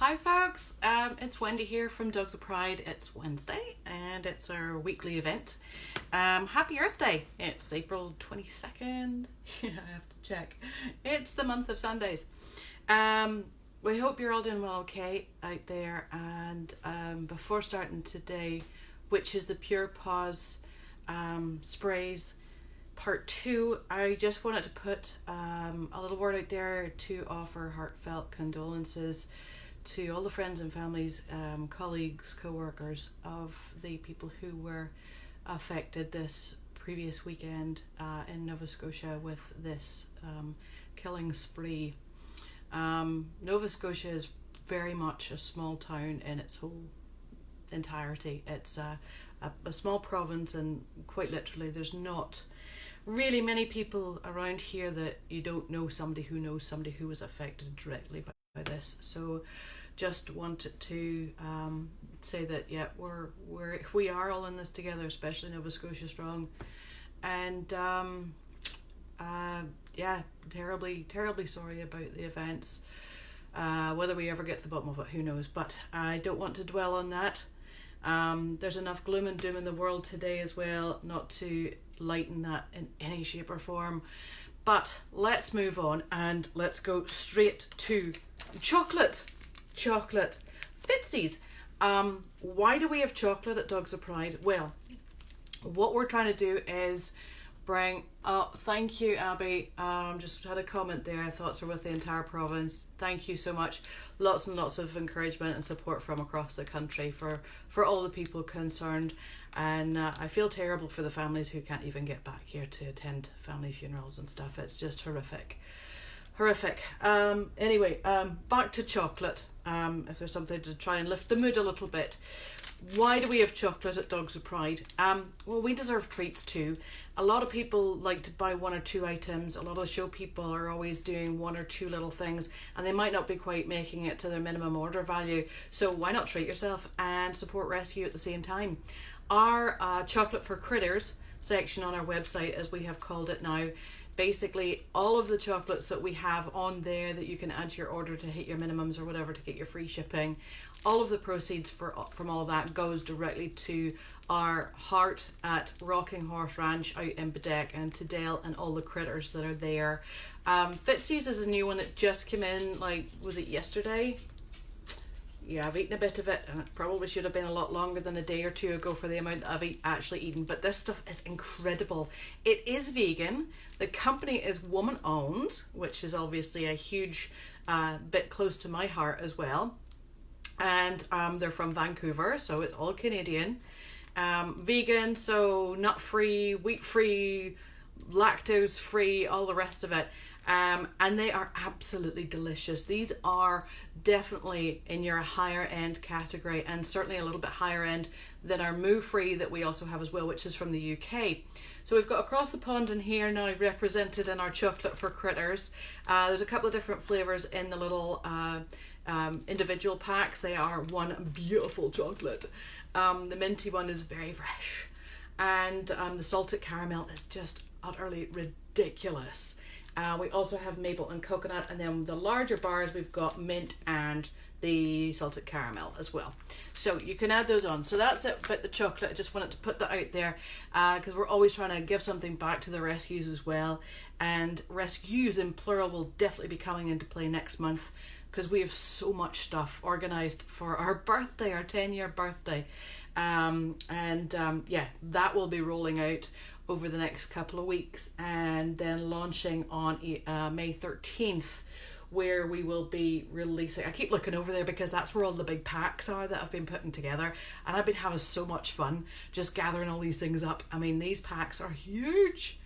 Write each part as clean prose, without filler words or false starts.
Hi folks, it's Wendy here from Dogs of Pride. It's Wednesday and it's our weekly event. Happy Earth Day. It's April 22nd. Yeah, I have to check. It's the month of Sundays. We hope you're all doing well okay out there, and before starting today, which is the Pure Paws sprays part 2, I just wanted to put a little word out there to offer heartfelt condolences to all the friends and families, colleagues, co-workers of the people who were affected this previous weekend in Nova Scotia with this killing spree. Nova Scotia is very much a small town in its whole entirety. It's a small province, and quite literally there's not really many people around here that you don't know somebody who was affected directly by this. So just wanted to say that we are all in this together, especially Nova Scotia strong, and terribly sorry about the events. Whether we ever get to the bottom of it, who knows, but I don't want to dwell on that. There's enough gloom and doom in the world today as well not to lighten that in any shape or form. But let's move on and let's go straight to chocolate. Fitzies. Why do we have chocolate at Dogs of Pride? Well, what we're trying to do is bring thank you, Abby. Just had a comment there. Thoughts are with the entire province. Thank you so much. Lots and lots of encouragement and support from across the country for all the people concerned, and I feel terrible for the families who can't even get back here to attend family funerals and stuff. It's just horrific. Anyway, back to chocolate. If there's something to try and lift the mood a little bit. Why do we have chocolate at Dogs of Pride? Well, we deserve treats too. A lot of people like to buy one or two items. A lot of the show people are always doing one or two little things, and they might not be quite making it to their minimum order value. So why not treat yourself and support rescue at the same time? Our chocolate for critters section on our website, as we have called it now, basically all of the chocolates that we have on there that you can add to your order to hit your minimums or whatever to get your free shipping, all of the proceeds from all that goes directly to our heart at Rocking Horse Ranch out in Bedeck, and to Dale and all the critters that are there. Fitzies is a new one that just came in, like, was it yesterday? Yeah, I've eaten a bit of it, and it probably should have been a lot longer than a day or two ago for the amount that I've actually eaten. But this stuff is incredible. It is vegan. The company is woman owned, which is obviously a huge bit close to my heart as well. And they're from Vancouver, so it's all Canadian. Vegan, so nut free, wheat free, lactose free, all the rest of it. And they are absolutely delicious. These are definitely in your higher end category, and certainly a little bit higher end than our Moo Free that we also have as well, which is from the UK. So we've got across the pond in here now represented in our chocolate for critters. There's a couple of different flavours in the little individual packs. They are one beautiful chocolate. The minty one is very fresh, and the salted caramel is just utterly ridiculous. We also have maple and coconut, and then the larger bars we've got mint and the salted caramel as well. So you can add those on. So that's it about the chocolate. I just wanted to put that out there because we're always trying to give something back to the rescues as well. And rescues in plural will definitely be coming into play next month, because we have so much stuff organised for our birthday, our 10-year birthday. That will be rolling out over the next couple of weeks, and then launching on May 13th, where we will be releasing, I keep looking over there because that's where all the big packs are that I've been putting together, and I've been having so much fun just gathering all these things up. I mean, these packs are huge.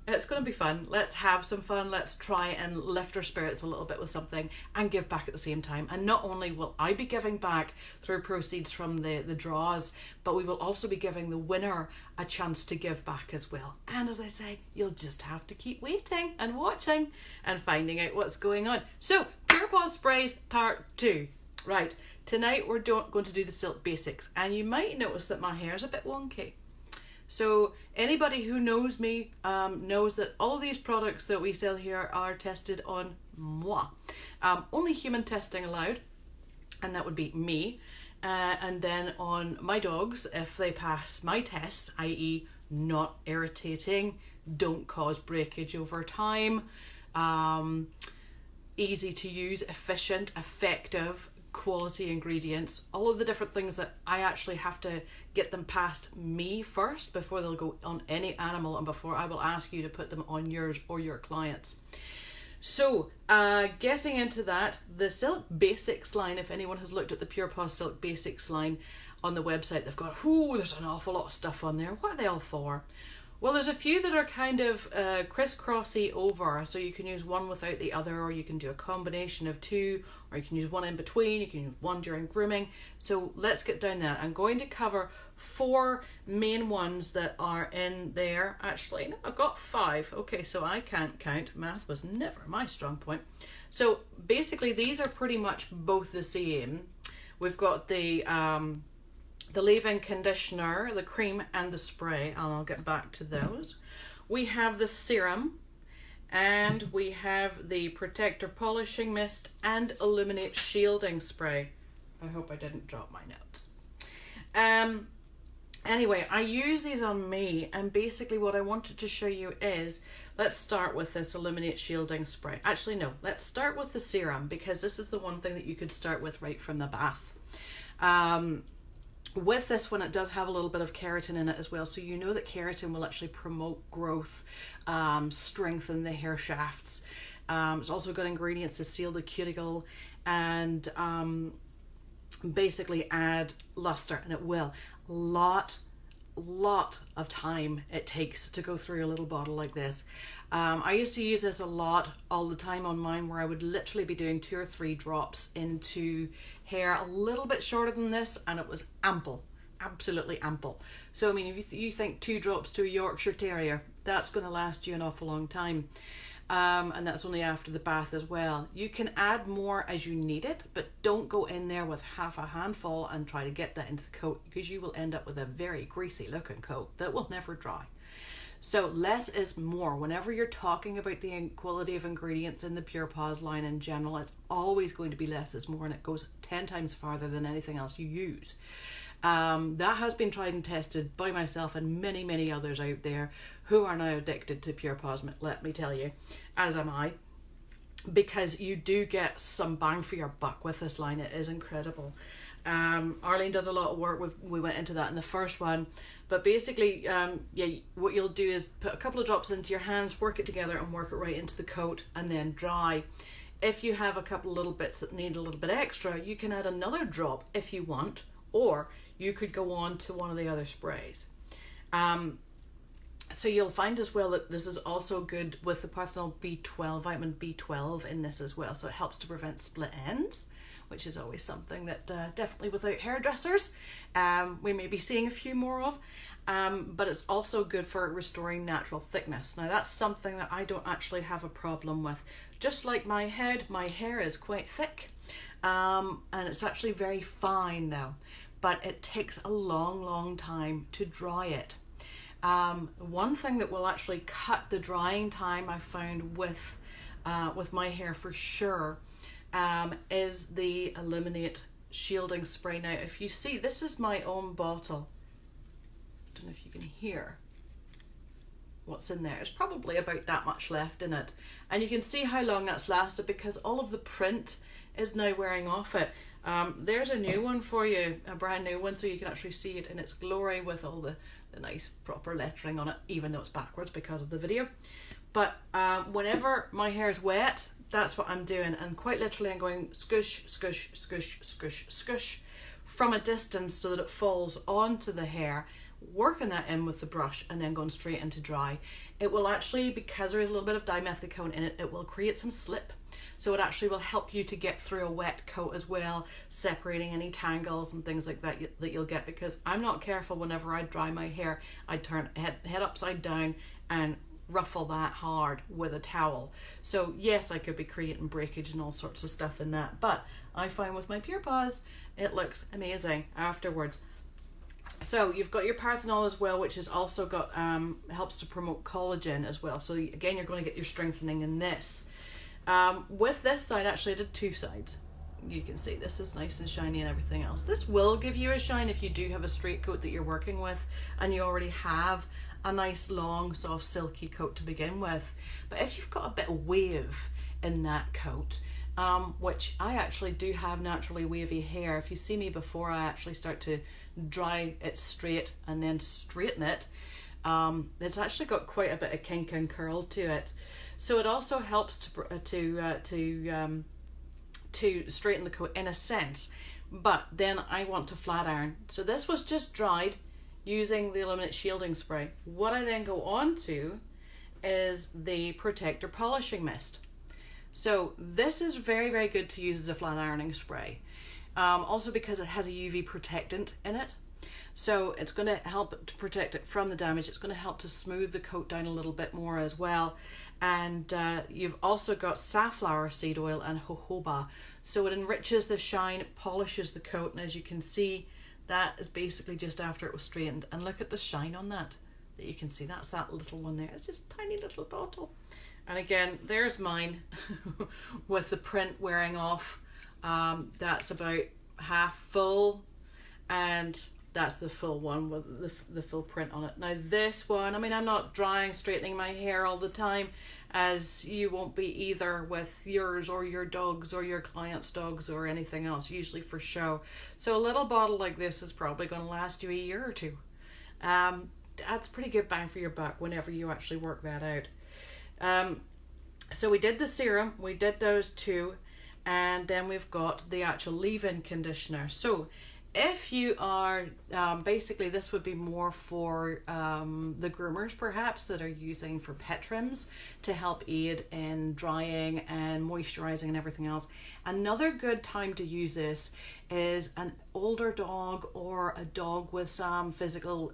It's going to be fun. Let's have some fun. Let's try and lift our spirits a little bit with something and give back at the same time. And not only will I be giving back through proceeds from the draws, but we will also be giving the winner a chance to give back as well. And as I say, you'll just have to keep waiting and watching and finding out what's going on. So, Pure Paws Sprays Part 2. Right, tonight we're going to do the silk basics, and you might notice that my hair is a bit wonky. So anybody who knows me knows that all of these products that we sell here are tested on moi. Only human testing allowed, and that would be me. And then on my dogs, if they pass my tests, i.e. not irritating, don't cause breakage over time, easy to use, efficient, effective, quality ingredients, all of the different things that I actually have to get them past me first before they'll go on any animal and before I will ask you to put them on yours or your clients. So getting into that, the Silk Basics line, if anyone has looked at the Pure Paws Silk Basics line on the website, they've got, there's an awful lot of stuff on there. What are they all for? Well, there's a few that are kind of crisscrossy over, so you can use one without the other, or you can do a combination of two, or you can use one in between, you can use one during grooming. So let's get down there. I'm going to cover 4 main ones that are in there. Actually, no, I've got 5. Okay, so I can't count. Math was never my strong point. So basically, these are pretty much both the same. We've got the leave-in conditioner, the cream and the spray, and I'll get back to those. We have the serum, and we have the protector polishing mist and Illuminating Shielding Spray. I hope I didn't drop my notes. Anyway, I use these on me, and basically what I wanted to show you is, let's start with this Illuminating Shielding Spray. Actually, no, let's start with the serum, because this is the one thing that you could start with right from the bath. With this one, it does have a little bit of keratin in it as well, so you know that keratin will actually promote growth, strengthen the hair shafts. It's also got ingredients to seal the cuticle and basically add luster, and it will. Lot of time it takes to go through a little bottle like this. I used to use this a lot all the time on mine, where I would literally be doing 2 or 3 drops into hair a little bit shorter than this, and it was ample, absolutely ample. So I mean, if you think 2 drops to a Yorkshire Terrier, that's going to last you an awful long time. And that's only after the bath as well. You can add more as you need it, but don't go in there with half a handful and try to get that into the coat, because you will end up with a very greasy looking coat that will never dry. So less is more. Whenever you're talking about the quality of ingredients in the Pure Paws line in general, it's always going to be less is more, and it goes 10 times farther than anything else you use. That has been tried and tested by myself and many others out there who are now addicted to Pure Paws, let me tell you, as am I, because you do get some bang for your buck with this line. It is incredible. Arlene does a lot of work with, we went into that in the first one, but basically what you'll do is put a couple of drops into your hands, work it together and work it right into the coat, and then dry. If you have a couple of little bits that need a little bit extra, you can add another drop if you want, or you could go on to one of the other sprays. So you'll find as well that this is also good with the Parthenol B12, vitamin B12 in this as well, so it helps to prevent split ends, which is always something that definitely without hairdressers we may be seeing a few more of, but it's also good for restoring natural thickness. Now that's something that I don't actually have a problem with. Just like my head, my hair is quite thick, and it's actually very fine now, but it takes a long time to dry it. One thing that will actually cut the drying time I found with my hair for sure is the Illuminating Shielding Spray. Now if you see, this is my own bottle. I don't know if you can hear what's in there. It's probably about that much left in it, and you can see how long that's lasted because all of the print is now wearing off it. There's a new one for you, a brand new one, so you can actually see it in its glory with all the nice proper lettering on it, even though it's backwards because of the video. But whenever my hair is wet, that's what I'm doing, and quite literally I'm going squish, squish, squish, squish, squish from a distance so that it falls onto the hair, working that in with the brush and then going straight into dry. It will actually, because there is a little bit of dimethicone in it, it will create some slip. So it actually will help you to get through a wet coat as well, separating any tangles and things like that that you'll get, because I'm not careful whenever I dry my hair. I turn head upside down and ruffle that hard with a towel. So yes, I could be creating breakage and all sorts of stuff in that, but I find with my Pure Paws, it looks amazing afterwards. So you've got your Parthenol as well, which has also got helps to promote collagen as well. So again, you're going to get your strengthening in this. With this side, actually I did two sides. You can see this is nice and shiny and everything else. This will give you a shine if you do have a straight coat that you're working with and you already have a nice long soft silky coat to begin with. But if you've got a bit of wave in that coat, which I actually do have naturally wavy hair. If you see me before I actually start to dry it straight and then straighten it, it's actually got quite a bit of kink and curl to it. So it also helps to straighten the coat in a sense. But then I want to flat iron. So this was just dried using the Illuminating Shielding Spray. What I then go on to is the Protector Polishing Mist. So this is very, very good to use as a flat ironing spray. Also because it has a UV protectant in it. So it's going to help to protect it from the damage. It's going to help to smooth the coat down a little bit more as well. And you've also got safflower seed oil and jojoba. So it enriches the shine, it polishes the coat. And as you can see, that is basically just after it was straightened. And look at the shine on that you can see. That's that little one there. It's just a tiny little bottle. And again, there's mine with the print wearing off. That's about half full, and that's the full one with the full print on it. Now this one, I mean, I'm not drying, straightening my hair all the time, as you won't be either with yours or your dogs or your clients' dogs or anything else, usually for show. So a little bottle like this is probably going to last you a year or two. That's pretty good bang for your buck whenever you actually work that out. So we did the serum, we did those two, and then we've got the actual leave-in conditioner. So if you are, basically this would be more for the groomers perhaps that are using for pet trims to help aid in drying and moisturizing and everything else. Another good time to use this is an older dog or a dog with some physical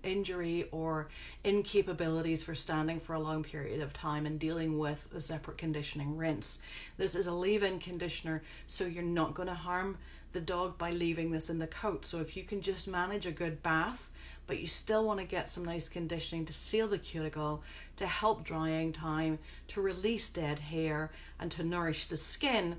injury or incapabilities for standing for a long period of time and dealing with a separate conditioning rinse. This is a leave-in conditioner, so you're not going to harm the dog by leaving this in the coat. So if you can just manage a good bath, but you still want to get some nice conditioning to seal the cuticle, to help drying time, to release dead hair, and to nourish the skin,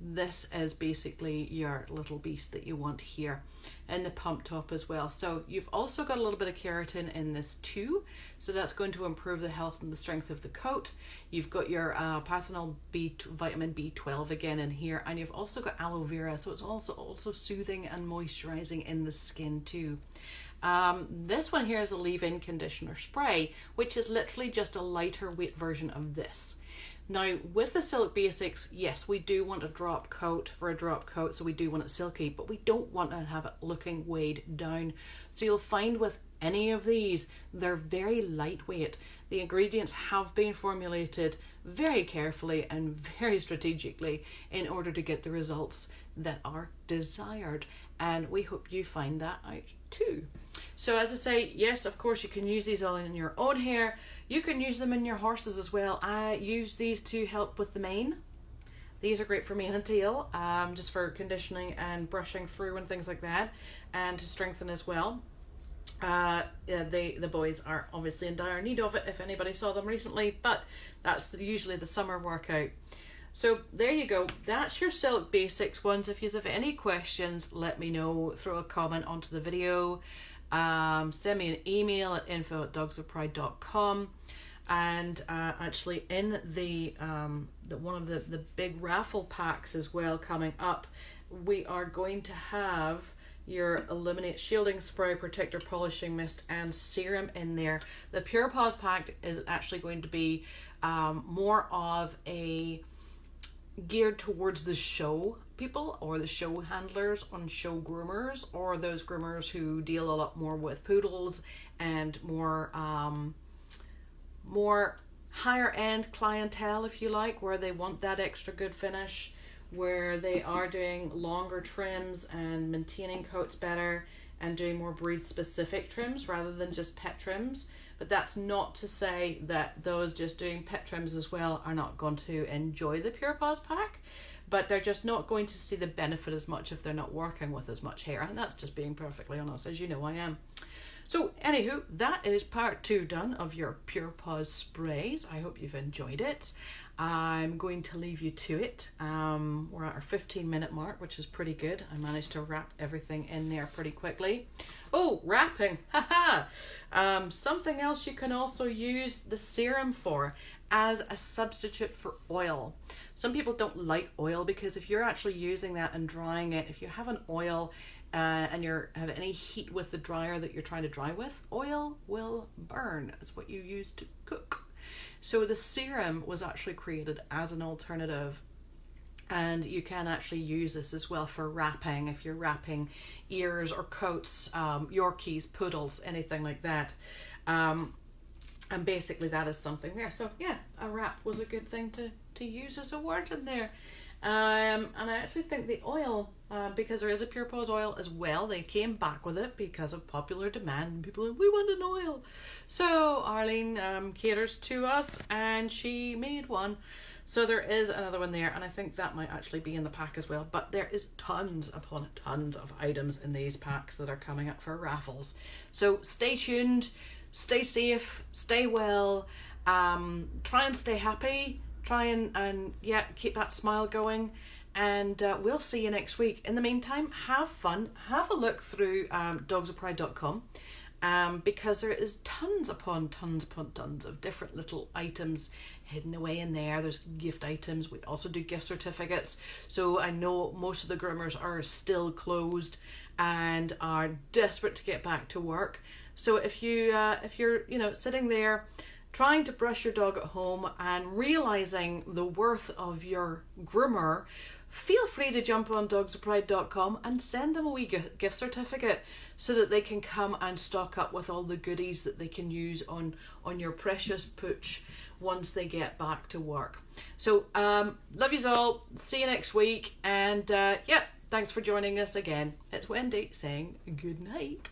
this is basically your little beast that you want here. And the pump top as well. So you've also got a little bit of keratin in this too, so that's going to improve the health and the strength of the coat. You've got your vitamin B12 again in here, and you've also got aloe vera, so it's also soothing and moisturizing in the skin too. This one here is a leave-in conditioner spray, which is literally just a lighter weight version of this. Now with the Silk Basics, yes, we do want a drop coat for a drop coat, so we do want it silky, but we don't want to have it looking weighed down. So you'll find with any of these, they're very lightweight. The ingredients have been formulated very carefully and very strategically in order to get the results that are desired. And we hope you find that out too. So as I say, yes, of course you can use these all in your own hair. You can use them in your horses as well. I use these to help with the mane. These are great for mane and tail, just for conditioning and brushing through and things like that, and to strengthen as well. The boys are obviously in dire need of it if anybody saw them recently, but that's usually the summer workout. So there you go, that's your Silk Basics ones. If you have any questions, let me know, throw a comment onto the video, send me an email at info@dogsofpride.com. And actually in the one of the big raffle packs as well coming up, we are going to have your Illuminating Shielding Spray, Protector Polishing Mist, and Serum in there. The Pure Paws pack is actually going to be more of a geared towards the show people, or the show handlers on show groomers, or those groomers who deal a lot more with poodles and more higher end clientele, if you like, where they want that extra good finish, where they are doing longer trims and maintaining coats better and doing more breed specific trims rather than just pet trims. But that's not to say that those just doing pet trims as well are not going to enjoy the Pure Paws pack, but they're just not going to see the benefit as much if they're not working with as much hair. And that's just being perfectly honest, as you know I am. So anywho, that is part 2 done of your Pure Paws sprays. I hope you've enjoyed it. I'm going to leave you to it. We're at our 15-minute mark, which is pretty good. I managed to wrap everything in there pretty quickly. Oh, wrapping. Haha. Something else you can also use the serum for as a substitute for oil. Some people don't like oil because if you're actually using that and drying it, if you have an oil and you have any heat with the dryer that you're trying to dry with, oil will burn. It's what you use to cook. So the serum was actually created as an alternative, and you can actually use this as well for wrapping if you're wrapping ears or coats, Yorkies, poodles, anything like that. And basically that is something there. So yeah, a wrap was a good thing to use as a word in there. And I actually think the oil, because there is a Pure Paws oil as well, they came back with it because of popular demand, and people are like, we want an oil. So Arlene caters to us, and she made one. So there is another one there, and I think that might actually be in the pack as well. But there is tons upon tons of items in these packs that are coming up for raffles. So stay tuned, stay safe, stay well, try and stay happy. Try and yeah, keep that smile going, and we'll see you next week. In the meantime, have fun. Have a look through dogsofpride.com, because there is tons upon tons of different little items hidden away in there. There's gift items. We also do gift certificates. So I know most of the groomers are still closed and are desperate to get back to work. So if you're sitting there trying to brush your dog at home and realizing the worth of your groomer, feel free to jump on dogsofpride.com and send them a wee gift certificate so that they can come and stock up with all the goodies that they can use on your precious pooch once they get back to work. So love yous all, see you next week, and yeah, thanks for joining us again. It's Wendy saying good night.